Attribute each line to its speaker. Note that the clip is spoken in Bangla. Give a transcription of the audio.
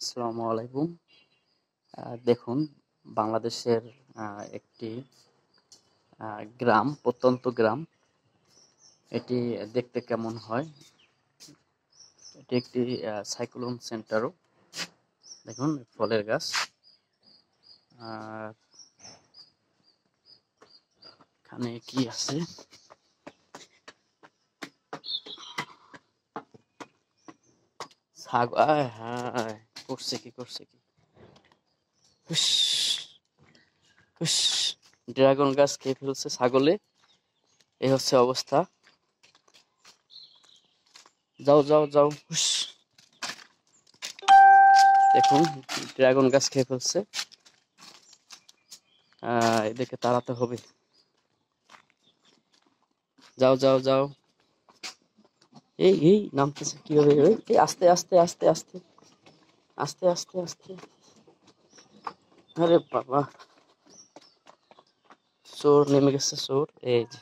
Speaker 1: আসসালামু আলাইকুম। দেখুন, বাংলাদেশের একটি গ্রাম, প্রত্যন্ত গ্রাম। এটি দেখতে কেমন হয়? এটি একটি সাইক্লোন সেন্টারও। দেখুন ফলের গাছ। আর এখানে কি আছে? ছাগল, আয় হায়, করছে কি? হুস, হুস, ড্রাগন গাছ খেয়ে ফেলছে ছাগলে। এই হচ্ছে অবস্থা। যাও যাও যাও, হুস। দেখুন, ড্রাগন গাছ খেয়ে ফেলছে। এদেরকে তাড়াতে হবে। যাও যাও যাও। এই নামতেছে কিভাবে? এই আস্তে আস্তে আস্তে আস্তে আস্তে আস্তে আস্তে। আরে বাবা, চোর নেমে গেছে, চোর। এই যে